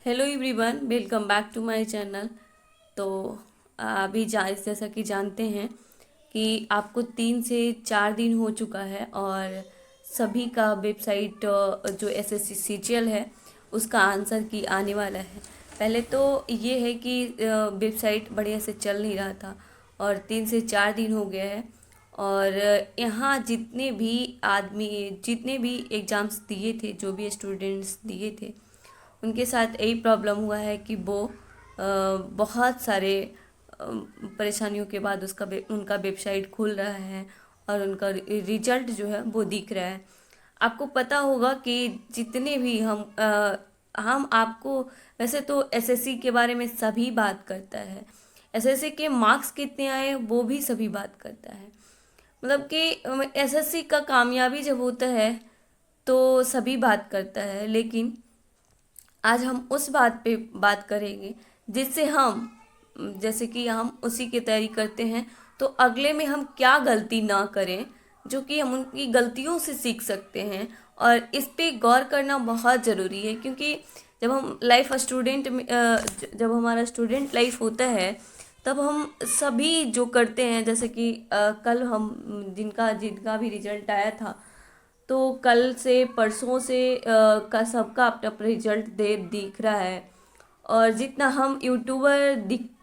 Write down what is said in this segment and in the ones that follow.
Hello everyone, welcome back to my channel. तो अभी जैसा कि जानते हैं कि आपको 3 से 4 दिन हो चुका है और सभी का वेबसाइट जो एसएससी सीजीएल है उसका आंसर की आने वाला है। पहले तो ये है कि वेबसाइट बढ़िया से चल नहीं रहा था और 3 से 4 दिन हो गया है। और यहाँ जितने भी एग्ज़ाम्स दिए थे, जो भी स्टूडेंट्स दिए थे, उनके साथ यही प्रॉब्लम हुआ है कि वो बहुत सारे परेशानियों के बाद उनका वेबसाइट खुल रहा है और उनका रिजल्ट जो है वो दिख रहा है। आपको पता होगा कि जितने भी हम आपको वैसे तो एसएससी के बारे में सभी बात करता है, एसएससी के मार्क्स कितने आए वो भी सभी बात करता है। मतलब कि एसएससी का कामयाबी जब होता है तो सभी बात करता है, लेकिन आज हम उस बात पे बात करेंगे जिससे हम जैसे कि हम उसी की तैयारी करते हैं तो अगले में हम क्या गलती ना करें, जो कि हम उनकी गलतियों से सीख सकते हैं। और इस पे गौर करना बहुत ज़रूरी है, क्योंकि जब हम लाइफ स्टूडेंट जब हमारा स्टूडेंट लाइफ होता है तब हम सभी जो करते हैं, जैसे कि कल हम जिनका जिनका भी रिजल्ट आया था, तो कल से परसों से का सबका अपना अपना रिजल्ट दिख रहा है। और जितना हम यूट्यूबर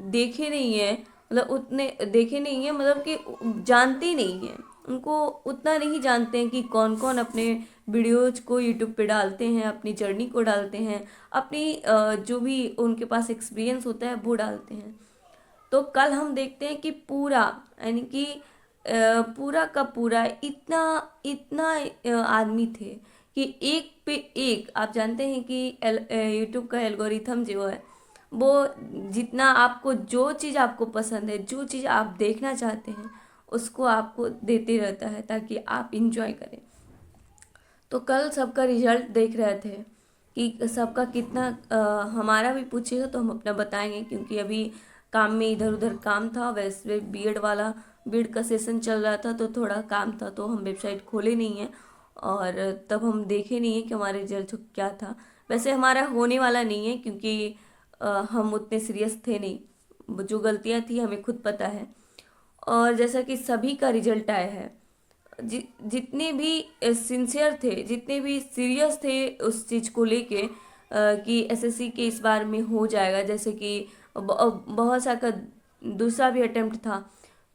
देखे नहीं है, मतलब उतने देखे नहीं है, मतलब कि जानते नहीं हैं, उनको उतना नहीं जानते हैं कि कौन कौन अपने वीडियोज को यूट्यूब पे डालते हैं, अपनी जर्नी को डालते हैं, अपनी जो भी उनके पास एक्सपीरियंस होता है वो डालते हैं। तो कल हम देखते हैं कि पूरा, यानी कि पूरा का पूरा इतना इतना आदमी थे कि एक पे एक, आप जानते हैं कि यूट्यूब का एल्गोरिथम जो है वो जितना आपको जो चीज़ आपको पसंद है, जो चीज़ आप देखना चाहते हैं, उसको आपको देते रहता है ताकि आप इंजॉय करें। तो कल सबका रिजल्ट देख रहे थे कि सबका कितना हमारा भी पूछेगा तो हम अपना बताएंगे, क्योंकि अभी काम में इधर उधर काम था। वैसे बीएड का सेशन चल रहा था तो थोड़ा काम था, तो हम वेबसाइट खोले नहीं है और तब हम देखे नहीं है कि हमारे रिजल्ट क्या था। वैसे हमारा होने वाला नहीं है, क्योंकि हम उतने सीरियस थे नहीं, जो गलतियाँ थी हमें खुद पता है। और जैसा कि सभी का रिजल्ट आया है, जितने भी सिंसियर थे, जितने भी सीरियस थे उस चीज़ को लेके कि एसएससी के इस बार में हो जाएगा, जैसे कि बहुत सा का दूसरा भी अटेम्प्ट था,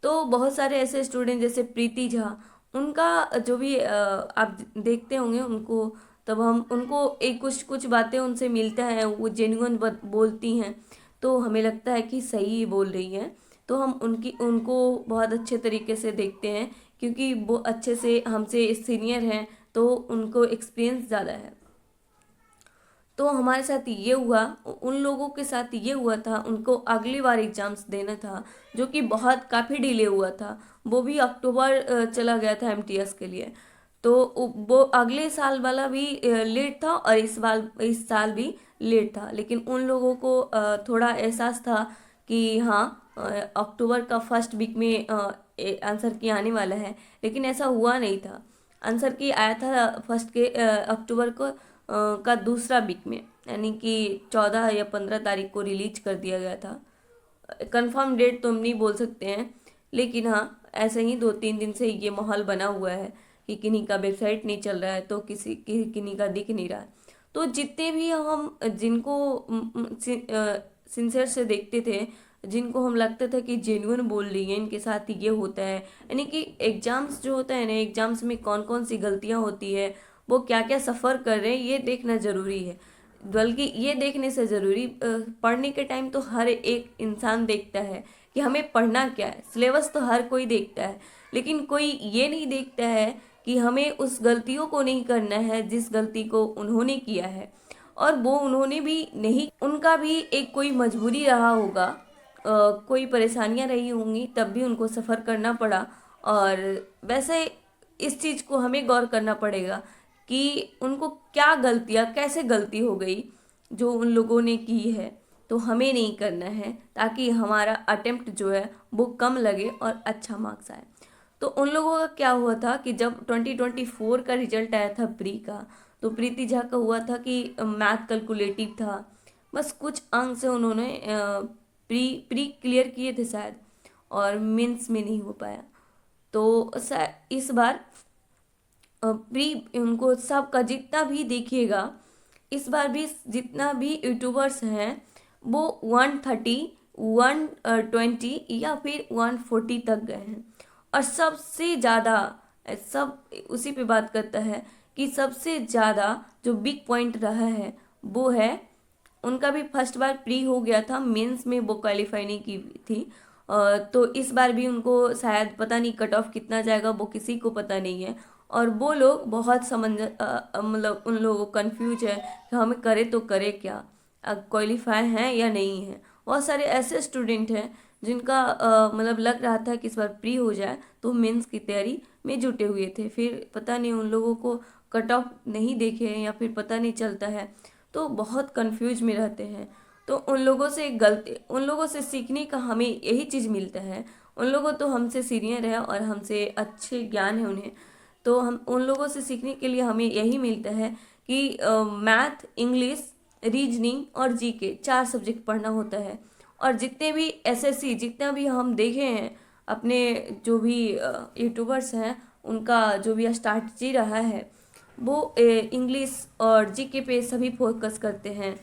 तो बहुत सारे ऐसे स्टूडेंट जैसे प्रीति झा, उनका जो भी आप देखते होंगे उनको, तब हम उनको एक कुछ कुछ बातें उनसे मिलता है, वो जेन्युइन बोलती हैं, तो हमें लगता है कि सही बोल रही हैं। तो हम उनको बहुत अच्छे तरीके से देखते हैं, क्योंकि वो अच्छे से हमसे सीनियर हैं तो उनको एक्सपीरियंस ज़्यादा है। तो हमारे साथ ये हुआ, उन लोगों के साथ ये हुआ था, उनको अगली बार एग्ज़ाम्स देना था, जो कि बहुत काफ़ी डिले हुआ था। वो भी अक्टूबर चला गया था एमटीएस के लिए। तो वो अगले साल वाला भी लेट था और इस साल भी लेट था, लेकिन उन लोगों को थोड़ा एहसास था कि हाँ, अक्टूबर का फर्स्ट वीक में आंसर की आने वाला है, लेकिन ऐसा हुआ नहीं था। आंसर की आया था फर्स्ट के अक्टूबर को का दूसरा वीक में, यानी कि 14 या 15 तारीख को रिलीज कर दिया गया था। कंफर्म डेट तो हम नहीं बोल सकते हैं, लेकिन हाँ, ऐसे ही 2-3 दिन से ये माहौल बना हुआ है कि किन्हीं का वेबसाइट नहीं चल रहा है तो किन्हीं का दिख नहीं रहा है। तो जितने भी हम जिनको सिंसियर से देखते थे, जिनको हम लगता था कि जेन्युइन बोल रही है, इनके साथ ये होता है, यानी कि एग्जाम्स जो होता है ना, एग्जाम्स में कौन कौन सी गलतियाँ होती है, वो क्या क्या सफ़र कर रहे हैं, ये देखना ज़रूरी है। बल्कि ये देखने से ज़रूरी, पढ़ने के टाइम तो हर एक इंसान देखता है कि हमें पढ़ना क्या है, सिलेबस तो हर कोई देखता है, लेकिन कोई ये नहीं देखता है कि हमें उस गलतियों को नहीं करना है जिस गलती को उन्होंने किया है। और वो उन्होंने भी नहीं, उनका भी एक कोई मजबूरी रहा होगा, कोई परेशानियां रही होंगी, तब भी उनको सफ़र करना पड़ा। और वैसे इस चीज़ को हमें गौर करना पड़ेगा कि उनको क्या गलतियाँ, कैसे गलती हो गई जो उन लोगों ने की है, तो हमें नहीं करना है, ताकि हमारा अटेम्प्ट जो है वो कम लगे और अच्छा मार्क्स आए। तो उन लोगों का क्या हुआ था कि जब 2024 का रिजल्ट आया था प्री का, तो प्रीति झा का हुआ था कि मैथ कैलकुलेटिव था, बस कुछ अंक से उन्होंने प्री प्री क्लियर किए थे शायद, और मेंस में नहीं हो पाया। तो इस बार प्री उनको सबका जितना भी देखिएगा, इस बार भी जितना भी यूट्यूबर्स हैं वो 130, 120 या फिर 140 तक गए हैं। और सबसे ज़्यादा, सब उसी पे बात करता है कि सबसे ज़्यादा जो बिग पॉइंट रहा है वो है, उनका भी फर्स्ट बार प्री हो गया था, मेंस में वो क्वालिफाई नहीं की थी। तो इस बार भी उनको शायद पता नहीं कट ऑफ कितना जाएगा, वो किसी को पता नहीं है। और वो लोग बहुत मतलब उन लोगों को कन्फ्यूज है कि हमें करे तो करे क्या, क्वालिफाई हैं या नहीं है। बहुत सारे ऐसे स्टूडेंट हैं जिनका मतलब लग रहा था कि इस बार प्री हो जाए, तो मेंस की तैयारी में जुटे हुए थे, फिर पता नहीं उन लोगों को कट ऑफ नहीं देखे हैं या फिर पता नहीं चलता है, तो बहुत कंफ्यूज में रहते हैं। तो उन लोगों से गलती, उन लोगों से सीखने का हमें यही चीज़ मिलता है। उन लोगों तो हमसे सीनियर है और हमसे अच्छे ज्ञान है उन्हें, तो हम उन लोगों से सीखने के लिए हमें यही मिलता है कि मैथ, इंग्लिश, रीजनिंग और जीके 4 सब्जेक्ट पढ़ना होता है। और जितने भी एसएससी, जितना भी हम देखे हैं अपने जो भी यूट्यूबर्स हैं, उनका जो भी स्ट्रैटेजी रहा है वो इंग्लिश और जीके पे सभी फोकस करते हैं।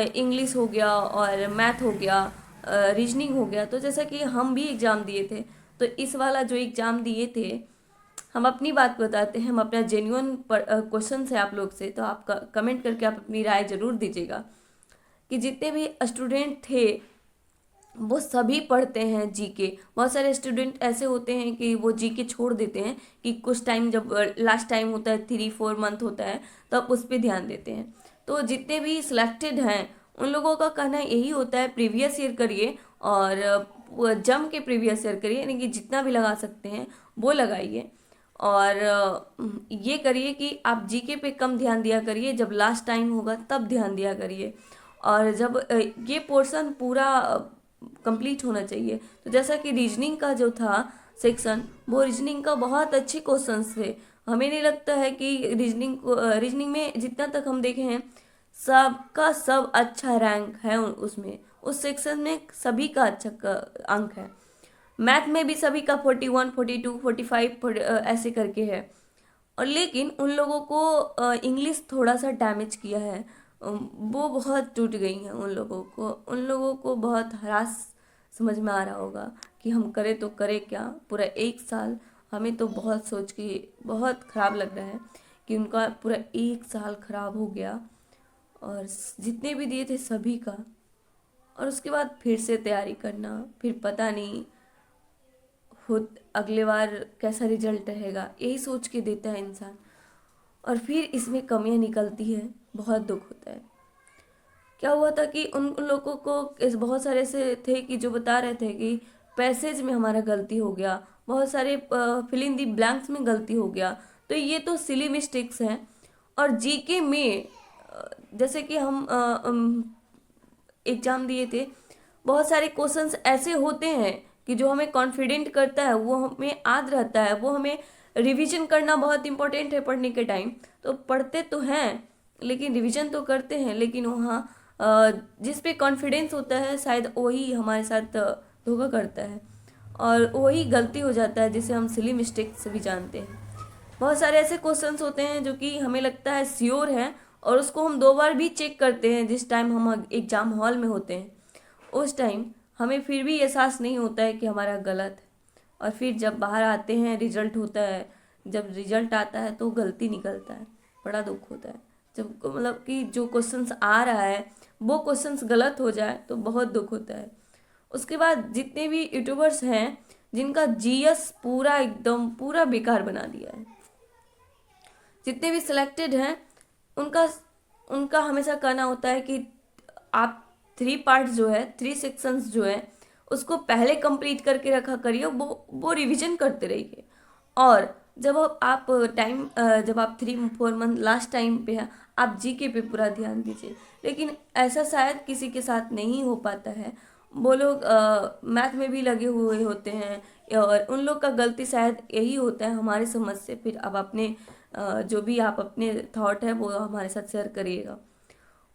इंग्लिश हो गया और मैथ हो गया, रीजनिंग हो गया। तो जैसा कि हम भी एग्ज़ाम दिए थे, तो इस वाला जो एग्ज़ाम दिए थे, हम अपनी बात बताते हैं, हम अपना जेन्युइन क्वेश्चन है आप लोग से, तो आप कमेंट करके आप अपनी राय ज़रूर दीजिएगा कि जितने भी स्टूडेंट थे वो सभी पढ़ते हैं जीके। बहुत सारे स्टूडेंट ऐसे होते हैं कि वो जीके छोड़ देते हैं कि कुछ टाइम, जब लास्ट टाइम होता है 3-4 मंथ होता है, तब उस पर ध्यान देते हैं। तो जितने भी सिलेक्टेड हैं उन लोगों का कहना यही होता है प्रीवियस ईयर करिए और जम के प्रीवियस ईयर करिए, यानी कि जितना भी लगा सकते हैं वो लगाइए। और ये करिए कि आप जीके पे कम ध्यान दिया करिए, जब लास्ट टाइम होगा तब ध्यान दिया करिए। और जब ये पोर्शन पूरा कंप्लीट होना चाहिए, तो जैसा कि रीजनिंग का जो था सेक्शन, वो रीजनिंग का बहुत अच्छे क्वेश्चंस थे। हमें नहीं लगता है कि रीजनिंग में जितना तक हम देखे हैं सबका सब अच्छा रैंक है उसमें, उस सेक्शन में सभी का अच्छा अंक है। मैथ में भी सभी का 41, 42, 45 ऐसे करके है। और लेकिन उन लोगों को इंग्लिश थोड़ा सा डैमेज किया है, वो बहुत टूट गई हैं। उन लोगों को बहुत हरास समझ में आ रहा होगा कि हम करें तो करें क्या, पूरा 1 साल। हमें तो बहुत सोच के बहुत ख़राब लग रहा है कि उनका पूरा 1 साल ख़राब हो गया, और जितने भी दिए थे सभी का, और उसके बाद फिर से तैयारी करना, फिर पता नहीं हो अगले बार कैसा रिजल्ट रहेगा, यही सोच के देता है इंसान, और फिर इसमें कमियां निकलती है, बहुत दुख होता है। क्या हुआ था कि उन लोगों को बहुत सारे ऐसे थे कि जो बता रहे थे कि पैसेज में हमारा गलती हो गया, बहुत सारे फिल इन दी ब्लैंक्स में गलती हो गया। तो ये तो सिली मिस्टेक्स हैं। और जीके में जैसे कि हम एग्ज़ाम दिए थे, बहुत सारे क्वेश्चंस ऐसे होते हैं कि जो हमें कॉन्फिडेंट करता है, वो हमें याद रहता है, वो हमें रिवीजन करना बहुत इंपॉर्टेंट है पढ़ने के टाइम। तो पढ़ते तो हैं लेकिन रिवीजन तो करते हैं, लेकिन वहाँ जिस पे कॉन्फिडेंस होता है शायद वही हमारे साथ धोखा करता है, और वही गलती हो जाता है जिसे हम सिली मिस्टेक्स भी जानते हैं। बहुत सारे ऐसे क्वेश्चंस होते हैं जो कि हमें लगता है श्योर है, और उसको हम 2 बार भी चेक करते हैं जिस टाइम हम एग्ज़ाम हॉल में होते हैं। उस टाइम हमें फिर भी एहसास नहीं होता है कि हमारा गलत है, और फिर जब बाहर आते हैं रिजल्ट होता है, जब रिजल्ट आता है तो गलती निकलता है, बड़ा दुख होता है। जब मतलब कि जो क्वेश्चंस आ रहा है वो क्वेश्चंस गलत हो जाए तो बहुत दुख होता है। उसके बाद जितने भी यूट्यूबर्स हैं जिनका जीएस पूरा एकदम पूरा बेकार बना दिया है, जितने भी सिलेक्टेड हैं उनका उनका हमेशा कहना होता है कि आप 3 पार्ट जो है, 3 सेक्शंस जो है, उसको पहले कंप्लीट करके रखा करिए, वो रिवीजन करते रहिए। और जब आप 3-4 मंथ लास्ट टाइम पे है, आप जीके पे पूरा ध्यान दीजिए। लेकिन ऐसा शायद किसी के साथ नहीं हो पाता है। वो लोग मैथ में भी लगे हुए होते हैं, और उन लोग का गलती शायद यही होता है हमारे समझ से। फिर अब अपने जो भी आप अपने थॉट है वो हमारे साथ शेयर करिएगा।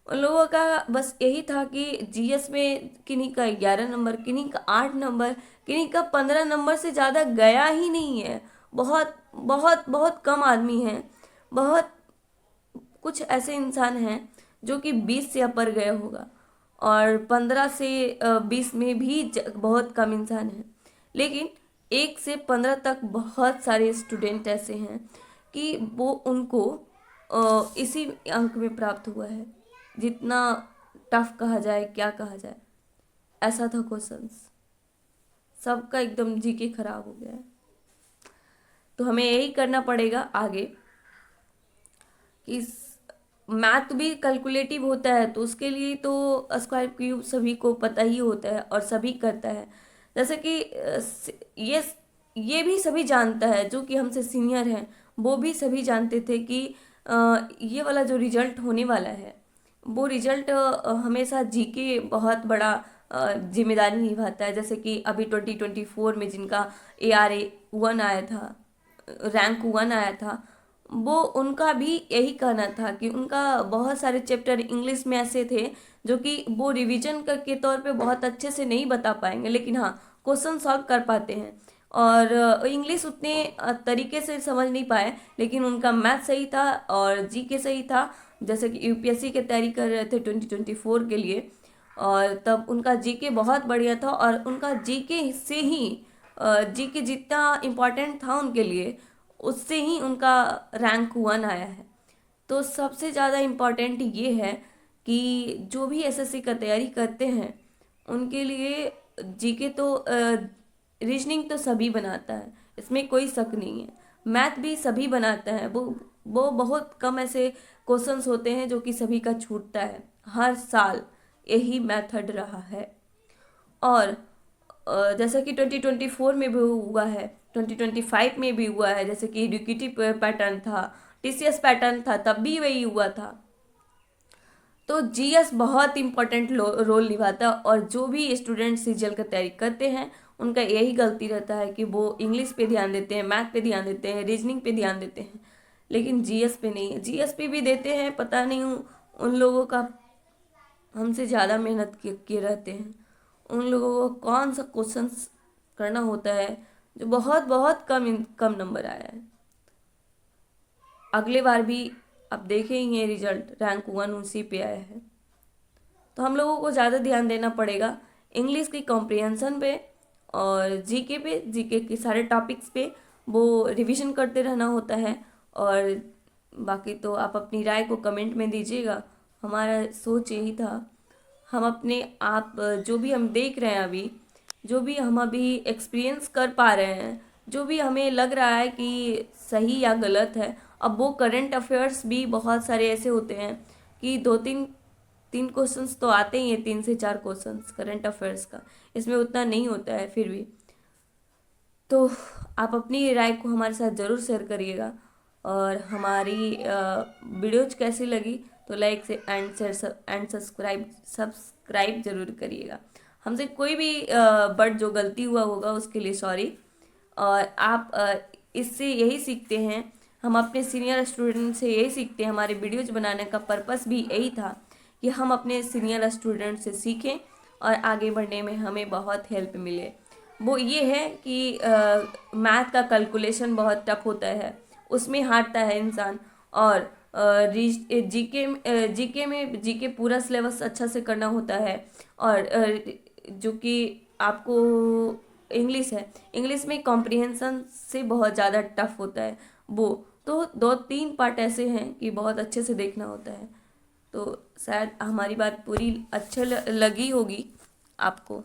उन लोगों का बस यही था कि जीएस में किन्हीं का 11 नंबर, किन्हीं का 8 नंबर, किन्हीं का 15 नंबर से ज़्यादा गया ही नहीं है। बहुत बहुत बहुत कम आदमी हैं, बहुत कुछ ऐसे इंसान हैं जो कि 20 से ऊपर गए होगा, और 15 से 20 में भी बहुत कम इंसान हैं। लेकिन 1 से 15 तक बहुत सारे स्टूडेंट ऐसे हैं कि वो उनको इसी अंक में प्राप्त हुआ है। जितना टफ कहा जाए, क्या कहा जाए, ऐसा था क्वेश्चंस। सबका एकदम जीके खराब हो गया है। तो हमें यही करना पड़ेगा आगे कि मैथ भी कैलकुलेटिव होता है, तो उसके लिए तो स्क्वायर क्यूब सभी को पता ही होता है और सभी करता है। जैसे कि ये ये भी सभी जानता है, जो कि हमसे सीनियर हैं वो भी सभी जानते थे कि ये वाला जो रिजल्ट होने वाला है, वो रिजल्ट हमेशा जीके बहुत बड़ा जिम्मेदारी निभाता है। जैसे कि अभी 2024 में जिनका ARA 1 आया था, रैंक 1 आया था, वो उनका भी यही कहना था कि उनका बहुत सारे चैप्टर इंग्लिश में ऐसे थे जो कि वो रिवीजन के तौर पे बहुत अच्छे से नहीं बता पाएंगे, लेकिन हाँ क्वेश्चन सॉल्व कर पाते हैं। और इंग्लिश उतने तरीके से समझ नहीं पाए, लेकिन उनका मैथ सही था और जीके सही था। जैसे कि यूपीएससी की तैयारी कर रहे थे 2024 के लिए, और तब उनका जीके बहुत बढ़िया था, और उनका जीके से ही जीके जितना इम्पोर्टेंट था उनके लिए, उससे ही उनका रैंक 1 आया है। तो सबसे ज़्यादा इम्पोर्टेंट ये है कि जो भी एसएससी का तैयारी करते हैं उनके लिए जीके तो रीजनिंग तो सभी बनाता है, इसमें कोई शक नहीं है। मैथ भी सभी बनाता है, वो बहुत कम ऐसे क्वेश्चंस होते हैं जो कि सभी का छूटता है। हर साल यही मेथड रहा है। और जैसा कि 2024 में भी हुआ है, 2025 में भी हुआ है। जैसे कि एडुकेटिव पैटर्न था, टीसीएस पैटर्न था, तब भी वही हुआ था। तो जीएस बहुत इंपॉर्टेंट रोल निभाता है, और जो भी स्टूडेंट सीजीएल का तैयारी करते हैं उनका यही गलती रहता है कि वो इंग्लिश पे ध्यान देते हैं, मैथ पे ध्यान देते हैं, रीजनिंग पे ध्यान देते हैं, लेकिन जीएस पे नहीं है। जीएस पे भी देते हैं, पता नहीं उन लोगों का हमसे ज़्यादा मेहनत किए रहते हैं। उन लोगों को कौन सा क्वेश्चंस करना होता है जो बहुत बहुत कम नंबर आया है। अगले बार भी आप देखें ही हैं रिजल्ट, रैंक 1 उसी पे आया है। तो हम लोगों को ज़्यादा ध्यान देना पड़ेगा इंग्लिश की कॉम्प्रिहेंशन पे, और जीके पे, जीके के सारे टॉपिक्स पे वो रिवीजन करते रहना होता है। और बाकी तो आप अपनी राय को कमेंट में दीजिएगा। हमारा सोच यही था, हम अपने आप जो भी हम देख रहे हैं अभी, जो भी हम अभी एक्सपीरियंस कर पा रहे हैं, जो भी हमें लग रहा है कि सही या गलत है। अब वो करंट अफेयर्स भी बहुत सारे ऐसे होते हैं कि दो तीन तीन क्वेश्चंस तो आते ही हैं, 3 से 4 क्वेश्चंस करंट अफेयर्स का, इसमें उतना नहीं होता है फिर भी। तो आप अपनी राय को हमारे साथ ज़रूर शेयर करिएगा, और हमारी वीडियोज कैसी लगी तो लाइक से एंड शेयर एंड सब्सक्राइब जरूर करिएगा। हमसे कोई भी बट जो गलती हुआ होगा उसके लिए सॉरी। और आप इससे यही सीखते हैं, हम अपने सीनियर स्टूडेंट से यही सीखते हैं। हमारे वीडियोज बनाने का पर्पस भी यही था कि हम अपने सीनियर स्टूडेंट से सीखें और आगे बढ़ने में हमें बहुत हेल्प मिले। वो ये है कि मैथ का कैलकुलेशन बहुत टफ होता है, उसमें हारता है इंसान। और जीके पूरा सिलेबस अच्छा से करना होता है। और जो कि आपको इंग्लिश है, इंग्लिश में कॉम्प्रिहेंशन से बहुत ज़्यादा टफ होता है वो। तो 2-3 पार्ट ऐसे हैं कि बहुत अच्छे से देखना होता है। तो शायद हमारी बात पूरी अच्छा लगी होगी आपको।